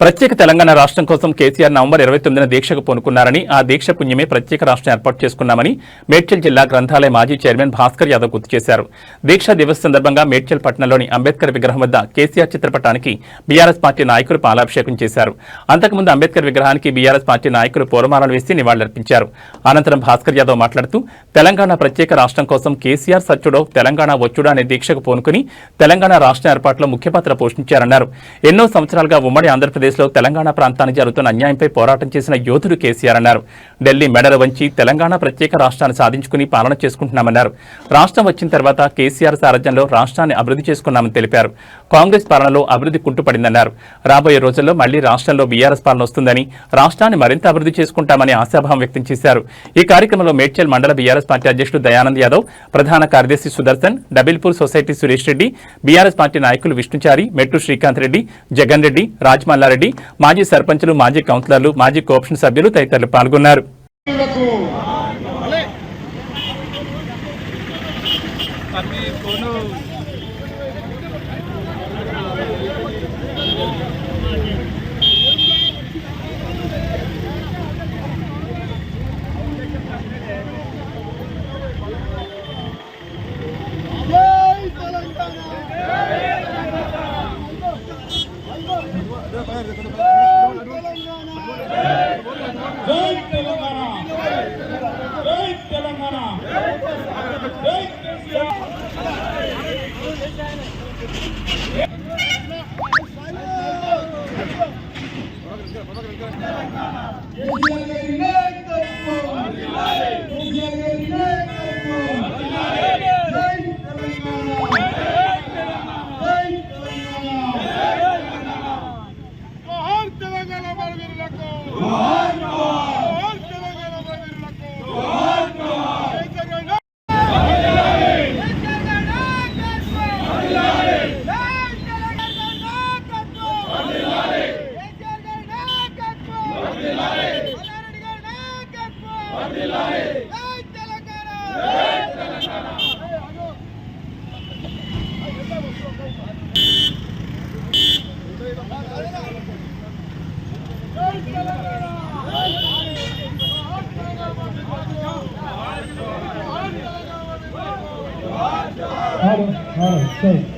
ప్రత్యేక తెలంగాణ రాష్ట్రం కోసం కేసీఆర్ నవంబర్ 29న దీక్షకు పూనుకున్నారని, ఆ దీక్ష పుణ్యమే ప్రత్యేక రాష్ట్రం ఏర్పాటు చేసుకున్నామని మేడ్చల్ జిల్లా గ్రంథాలయ మాజీ చైర్మన్ భాస్కర్ యాదవ్ గుర్తు చేశారు. దీక్షా దివస్ సందర్భంగా మేడ్చల్ పట్టణంలోని అంబేద్కర్ విగ్రహం వద్ద కేసీఆర్ చిత్రపటానికి బీఆర్ఎస్ పార్టీ నాయకులు పాలాభిషేకం చేశారు. అంతకుముందు అంబేద్కర్ విగ్రహానికి బీఆర్ఎస్ పార్టీ నాయకులు పూలమాలలు వేసి నివాళులర్పించారు. అనంతరం భాస్కర్ యాదవ్ మాట్లాడుతూ తెలంగాణ ప్రత్యేక రాష్ట్రం కోసం కేసీఆర్ సచ్చుడో తెలంగాణ వచ్చుడో అనే దీక్షకు పూనుకుని తెలంగాణ రాష్ట్ర ఏర్పాటులో ముఖ్య పాత్ర పోషించారన్నారు. ఎన్నో సంవత్సరాలుగా ఉమ్మడి ఆంధ్రప్రదేశ్ లో తెలంగాణ ప్రాంతానికి జరుగుతున్న అన్యాయంపై పోరాటం చేసిన యోధుడు కేసీఆర్ అన్నారు. ఢిల్లీ మెడలు వంచి తెలంగాణ ప్రత్యేక రాష్ట్రాన్ని సాధించుకుని పాలన చేసుకుంటున్నామన్నారు. రాష్ట్రం వచ్చిన తర్వాత కేసీఆర్ సారథ్యంలో రాష్ట్రాన్ని అభివృద్ధి చేసుకున్నామని తెలిపారు. కాంగ్రెస్ పాలనలో అభివృద్ధి కుంటుపడిందన్నారు. రాబోయే రోజుల్లో మళ్లీ రాష్ట్రంలో బీఆర్ఎస్ పాలన వస్తుందని, రాష్ట్రాన్ని మరింత అభివృద్ధి చేసుకుంటామని ఆశాభావం వ్యక్తం చేశారు. ఈ కార్యక్రమంలో మేడ్చల్ మండల బీఆర్ఎస్ పార్టీ అధ్యక్షుడు దయానంద్ యాదవ్, ప్రధాన కార్యదర్శి Sudarshan, Dabilpur society Suresh Reddy, BRS party నాయకులు విష్ణుచారి, మెట్టు శ్రీకాంత్ రెడ్డి, జగన్ రెడ్డి, రాజ్మల్లారెడ్డి, మాజీ సర్పంచులు, మాజీ కౌన్సిలర్లు, మాజీ కోఆప్షన్ సభ్యులు తదితరులు పాల్గొన్నారు. All right,